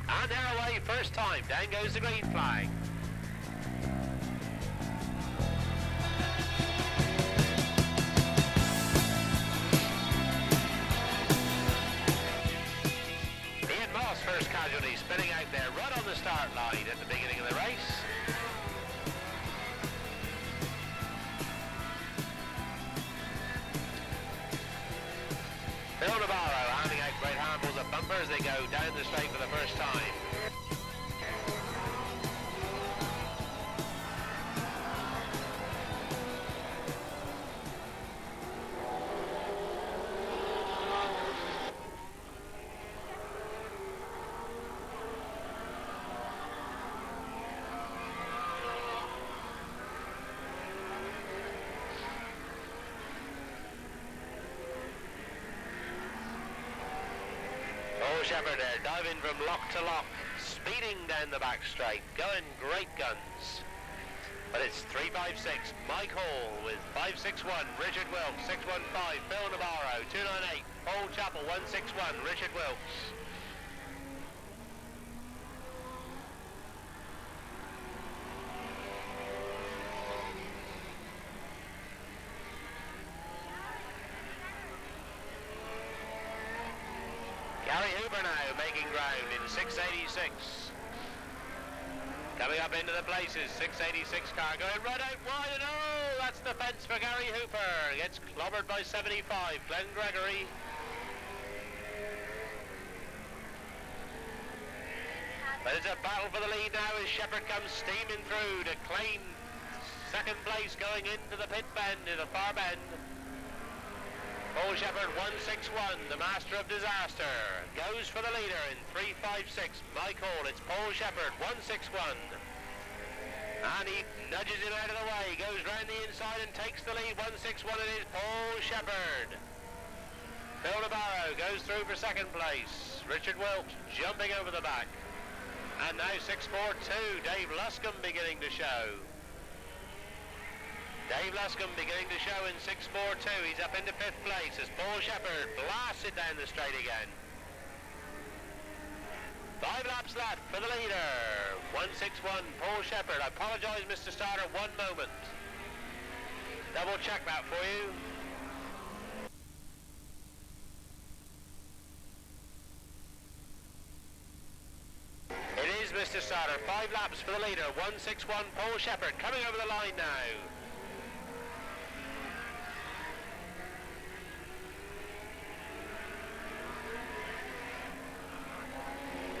And they're away first time. Down goes the green flag. Ian Moss, first casualty, spinning out there right on the start line at the beginning of the race. Phil Navarro handing out great handfuls of bumper as they go down the straight for the first time. Shepherd there, diving from lock to lock, speeding down the back straight, going great guns. But it's 356, Mike Hall with 561, Richard Wilkes, 615, Phil Navarro, 298, Paul Chappell, 161, Richard Wilkes. Gary Hooper now making ground in 686. Coming up into the places, 686 car going right out wide, and oh, that's the fence for Gary Hooper. Gets clobbered by 75, Glenn Gregory. But it's a battle for the lead now as Shepherd comes steaming through to claim second place going into the pit bend, in the far bend. Paul Shepherd 161, the master of disaster, goes for the leader in 356. Mike Hall, it's Paul Shepherd 161. And he nudges him out of the way, goes round the inside and takes the lead. 161, it is Paul Shepherd. Phil Navarro goes through for second place. Richard Wilkes jumping over the back. And now 642, Dave Luscombe beginning to show. Dave Luscombe beginning to show in 642. He's up into fifth place as Paul Shepherd blasts it down the straight again. 5 laps left for the leader. 161, Paul Shepherd. I apologise, Mr. Starter, 1 moment. Double check that for you. It is Mr. Starter. 5 laps for the leader. 161, Paul Shepherd coming over the line now.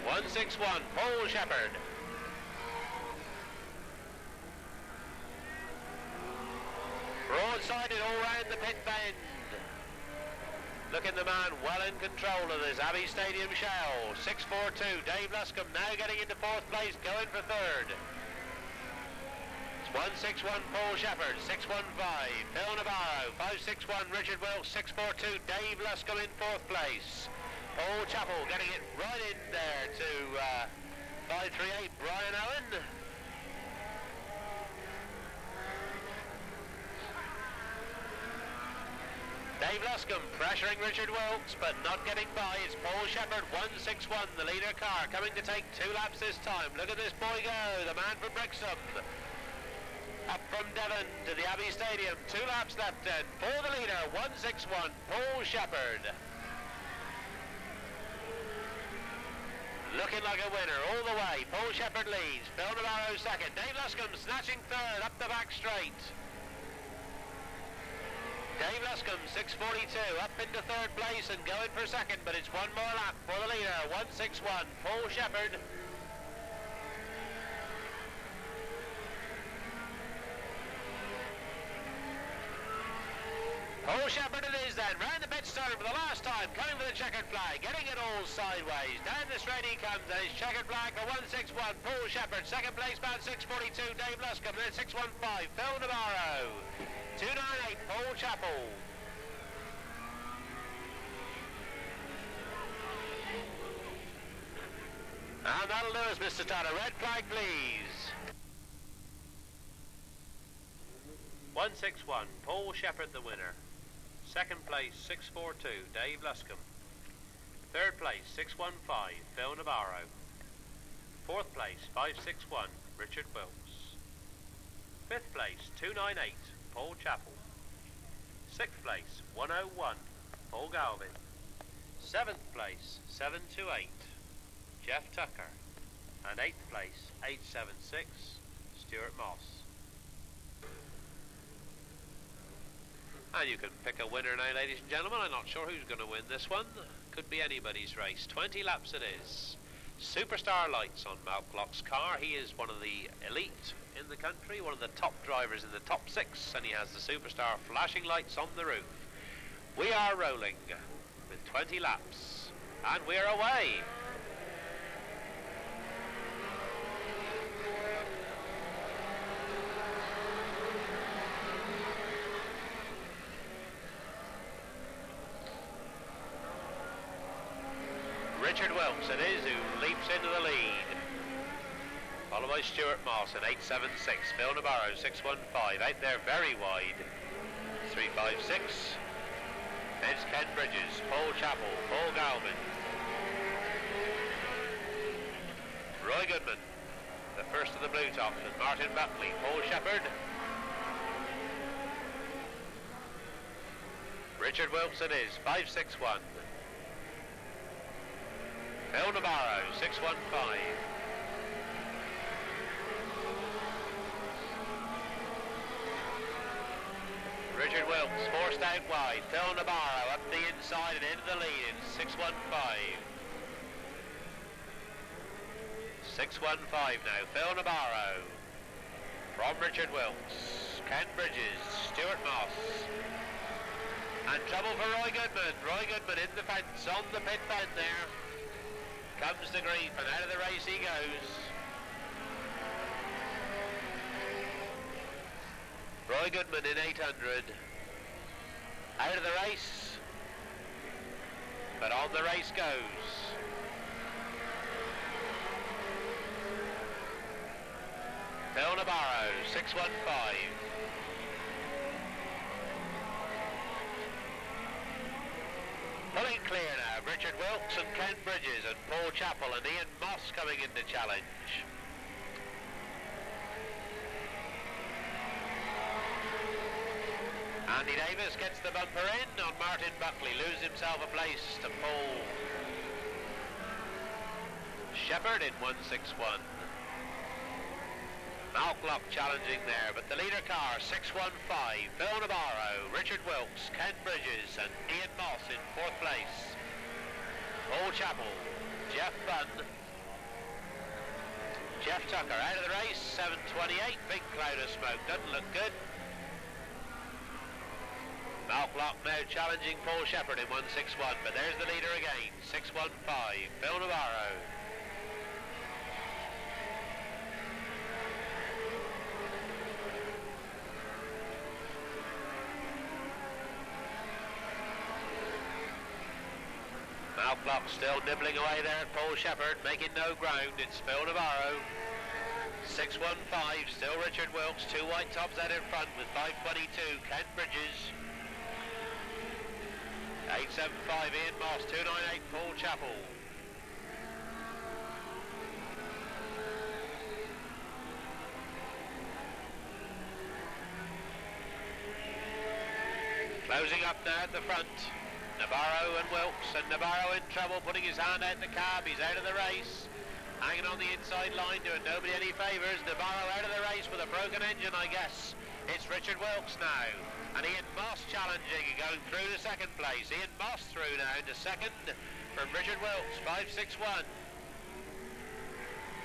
161, Paul Shepherd. Broadsided all round the pit bend. Looking the man well in control of this Abbey Stadium shell. 642, Dave Luscombe now getting into fourth place, going for third. It's 161, Paul Shepherd, 615, Phil Navarro, 561, Richard Wilkes, 642, Dave Luscombe in fourth place. Paul Chappell getting it right in there to 538, Brian Owen. Dave Luscombe pressuring Richard Wilkes, but not getting by. It's Paul Shepherd, 161, the leader car, coming to take 2 laps this time. Look at this boy go, the man from Brixham. Up from Devon to the Abbey Stadium, 2 laps left then. For the leader, 161, Paul Shepherd. Looking like a winner all the way. Paul Shepherd leads. Phil Navarro second. Dave Luscombe snatching third up the back straight. Dave Luscombe, 642, up into third place and going for second, but it's 1 more lap for the leader. 161, Paul Shepherd. Paul Shepherd it is then, round the pit stone for the last time, coming for the checkered flag, getting it all sideways. Down the straight he comes, and his checkered flag for 161, Paul Shepherd. Second place man, 642, Dave Luscombe, then 615, Phil Navarro. 298, Paul Chappell. And that'll do us, Mr. Starter. Red flag, please. 161, Paul Shepherd the winner. Second place, 642, Dave Luscombe. Third place, 615, Phil Navarro. Fourth place, 561, Richard Wilkes. Fifth place, 298, Paul Chappell. Sixth place, 101, Paul Galvin. Seventh place, 728, Jeff Tucker. And eighth place, 876, Stuart Moss. And you can pick a winner now, ladies and gentlemen. I'm not sure who's going to win this one. Could be anybody's race. 20 laps it is. Superstar lights on Malclock's car. He is one of the elite in the country, one of the top drivers in the top 6, and he has the Superstar flashing lights on the roof. We are rolling with 20 laps, and we're away. Richard Wilkes it is who leaps into the lead, followed by Stuart Moss at 876, Phil Navarro 615, out there very wide, 356, there's Ken Bridges, Paul Chappell, Paul Galvin, Roy Goodman, the first of the blue tops with Martin Buckley, Paul Shepherd, Richard Wilkes it is, 561. Phil Navarro, 615. Richard Wilkes forced out wide. Phil Navarro up the inside and into the lead in 615. 615 now. Phil Navarro from Richard Wilkes. Ken Bridges, Stuart Moss. And trouble for Roy Goodman. Roy Goodman in the fence on the pit band there. Comes to grief and out of the race he goes. Roy Goodman in 800. Out of the race. But on the race goes. Phil Navarro, 615. Pulling clear now, Richard Wilkes and Ken Bridges and Paul Chappell and Ian Moss coming into challenge. Andy Davis gets the bumper in on Martin Buckley, loses himself a place to Paul Shepherd in 161. Malclock challenging there, but the leader car, 615, Phil Navarro, Richard Wilkes, Ken Bridges and Ian Moss in 4th place. Paul Chappell, Jeff Bunn, Jeff Tucker out of the race, 728, big cloud of smoke, doesn't look good. Malclock now challenging Paul Shepherd in 161, but there's the leader again, 615, Phil Navarro. Malclock still nibbling away there at Paul Shepherd, making no ground. It's Phil Navarro. 615, still Richard Wilkes, 2 white tops out in front with 522, Ken Bridges. 875, Ian Moss, 298, Paul Chappell. Closing up now at the front. Navarro and Wilkes, and Navarro in trouble, putting his hand out the cab. He's out of the race, hanging on the inside line, doing nobody any favours. Navarro out of the race with a broken engine, I guess. It's Richard Wilkes now, and Ian Moss challenging and going through to 2nd place. Ian Moss through now into 2nd from Richard Wilkes, 561.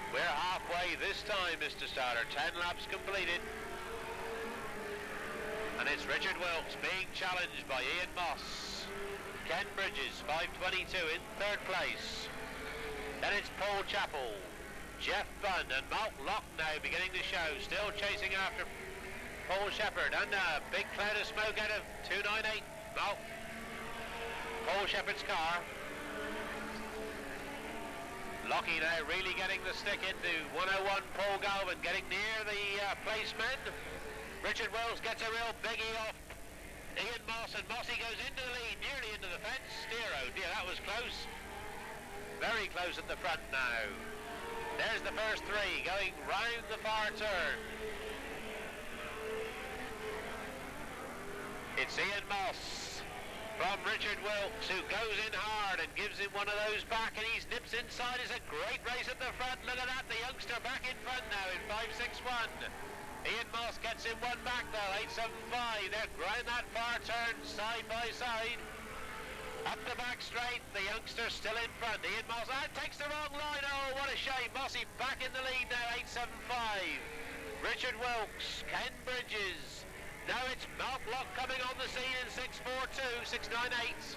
We're halfway this time, Mr. Starter. 10 laps completed. And it's Richard Wilkes being challenged by Ian Moss. Ken Bridges, 522 in 3rd place. Then it's Paul Chappell, Jeff Bunn and Malclock now beginning to show, still chasing after Paul Shepherd, and a big cloud of smoke out of 298, Paul Shepherd's car. Lockie now really getting the stick into 101, Paul Galvin getting near the placeman. Richard Wells gets a real biggie off Ian Moss, and Mossy goes into the lead, nearly into the fence. Dear, oh dear, that was close. Very close at the front now. There's the first three going round the far turn. It's Ian Moss from Richard Wilkes, who goes in hard and gives him one of those back, and he nips inside. It's a great race at the front. Look at that, the youngster back in front now in 5.61. Ian Moss gets him one back though, 8.75. They're grinding that far turn side by side. Up the back straight, the youngster still in front. Ian Moss, takes the wrong line. Oh, what a shame. Mossy back in the lead now, 8.75. Richard Wilkes, Ken Bridges. Now it's Malk Lock coming on the scene in 6.42, 6.98.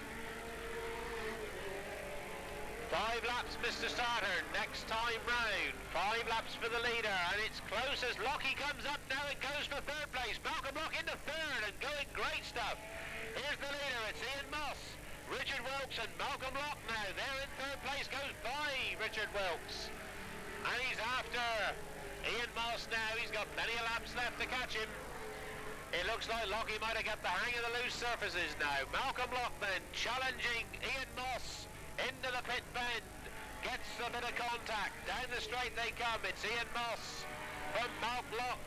5 laps, Mr. Starter, next time round. 5 laps for the leader, and it's close as Lockie comes up now and goes for third place. Malcolm Lock into third and going great stuff. Here's the leader, it's Ian Moss. Richard Wilkes and Malcolm Lock now. There in third place goes by Richard Wilkes. And he's after Ian Moss now. He's got many laps left to catch him. It looks like Lockie might have got the hang of the loose surfaces now. Malcolm Lock then challenging Ian Moss into the pit bend. Gets a bit of contact. Down the straight they come. It's Ian Moss from Malk Lock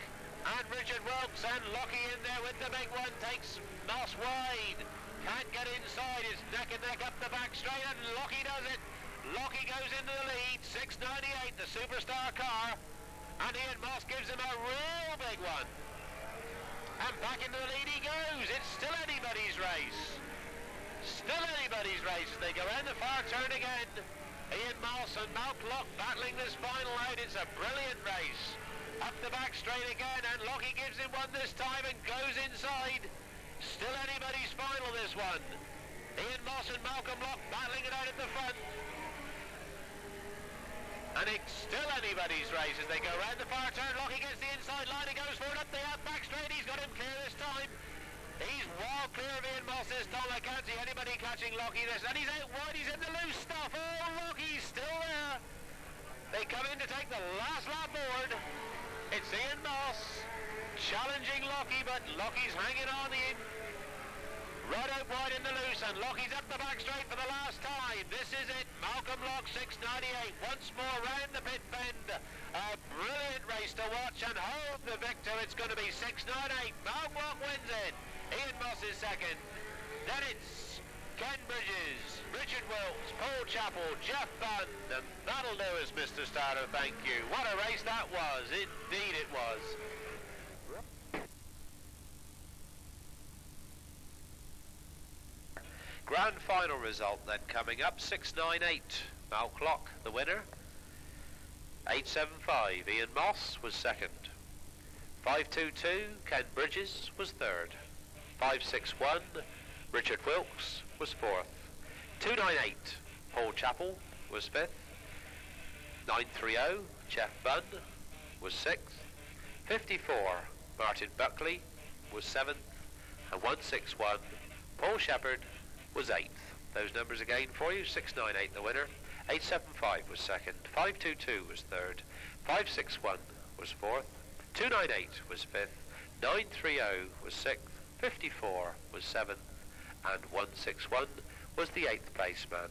and Richard Wilkes, and Lockie in there with the big one. Takes Moss wide. Can't get inside, it's neck and neck up the back straight, and Lockie does it. Lockie goes into the lead, 6.98, the superstar car, and Ian Moss gives him a real big one. And back into the lead he goes. It's still anybody's race. Still anybody's race as they go around the far turn again. Ian Moss and Malk Lock battling this final out. It's a brilliant race. Up the back straight again, and Lockie gives him one this time and goes inside. Still anybody's final, this one. Ian Moss and Malcolm Lock battling it out at the front. And it's still anybody's race as they go round the far turn. Lockie gets the inside line, he goes forward up the back straight. He's got him clear this time. He's well clear of Ian Moss this time. I can't see anybody catching Lockie this. And he's out wide, he's in the loose stuff. Oh, Lockie's still there. They come in to take the last lap board. It's Ian Moss challenging Lockie, but Lockie's hanging on in. Right out wide in the loose, and Lockie's up the back straight for the last time. This is it. Malcolm Lock, 6.98. Once more round the pit bend. A brilliant race to watch, and hold the victor. It's going to be 6.98. Malcolm Lock wins it. Ian Moss is second. Then it's Ken Bridges, Richard Wilkes, Paul Chappell, Jeff Bunn, and that'll do us, Mr. Starter. Thank you. What a race that was. Indeed it was. Grand final result then coming up, 6.98, Malk Lock the winner, 8.75, Ian Moss was second, 5.22, Ken Bridges was third, 5.61, Richard Wilkes was fourth, 2.98, Paul Chappell was fifth, 9.30, Jeff Bunn was sixth, 54, Martin Buckley was seventh, and 1.61, Paul Shepherd was eighth. Those numbers again for you. 6.98 the winner, 8.75 was second, 5.22 was third, 5.61 was fourth, 2.98 was fifth, 9.30 was sixth, 54 was seventh, and 1.61 was the eighth place man.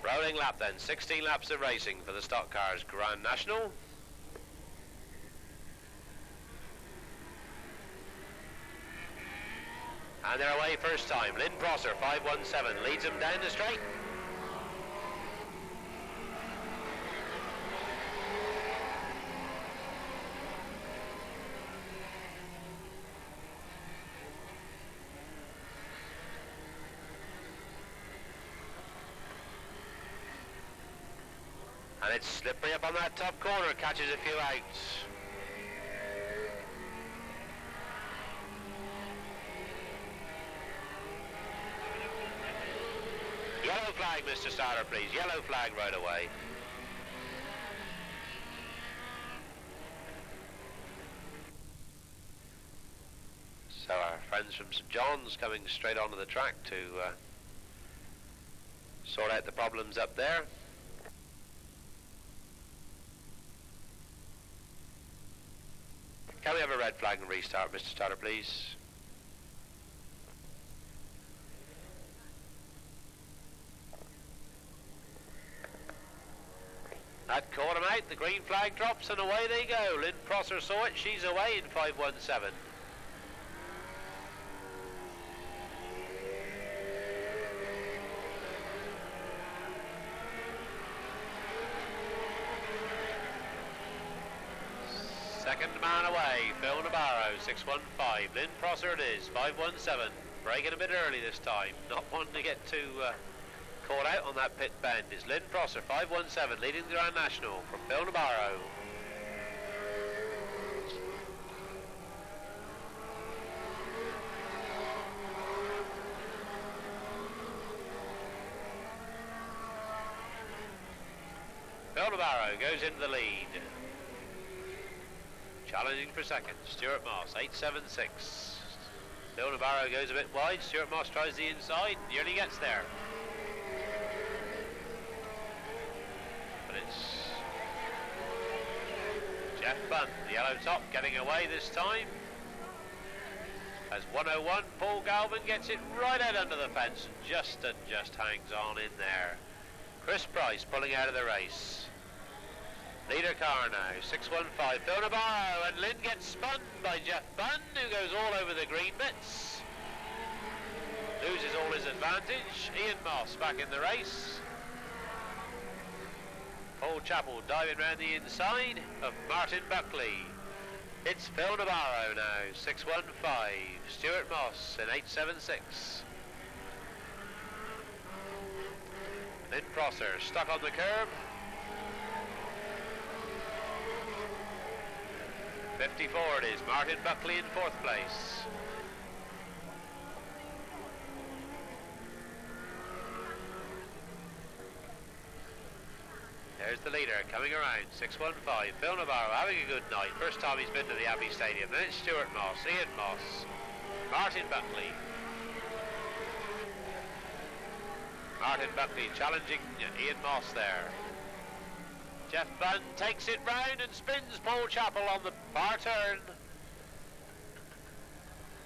Rolling lap then, 16 laps of racing for the Stock Cars Grand National. And they're away first time. Lynn Prosser, 5.17, leads them down the straight. And it's slippery up on that top corner, catches a few out. Yellow flag, Mr. Starter, please. Yellow flag right away. So our friends from St John's coming straight onto the track to sort out the problems up there. have a red flag and restart, Mr. Starter, please? That caught him out, the green flag drops and away they go. Lynn Prosser saw it, she's away in 517. Second man away, Phil Navarro, 615. Lynn Prosser it is, 517. Braking a bit early this time, not wanting to get too caught out on that pit bend. It's Lynn Prosser, 517, leading the Grand National from Phil Navarro. Phil Navarro goes into the lead. Challenging for second, Stuart Moss, 876. Phil Navarro goes a bit wide, Stuart Moss tries the inside, nearly gets there. But it's Jeff Bunn, the yellow top, getting away this time. As 101, Paul Galvin gets it right out under the fence and just hangs on in there. Chris Price pulling out of the race. Leader car now, 615, Phil Navarro, and Lynn gets spun by Jeff Bunn, who goes all over the green bits. Loses all his advantage. Ian Moss back in the race. Paul Chappell diving round the inside of Martin Buckley. It's Phil Navarro now, 615, Stuart Moss in 876. Lynn Prosser stuck on the curb. 54 it is, Martin Buckley in 4th place. There's the leader coming around, 615, Phil Navarro having a good night. First time he's been to the Abbey Stadium. Then it's Stuart Moss, Ian Moss, Martin Buckley. Martin Buckley challenging Ian Moss there. Jeff Bunn takes it round and spins Paul Chappell on the far turn.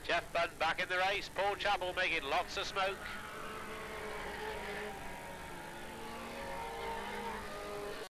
Jeff Bunn back in the race, Paul Chappell making lots of smoke.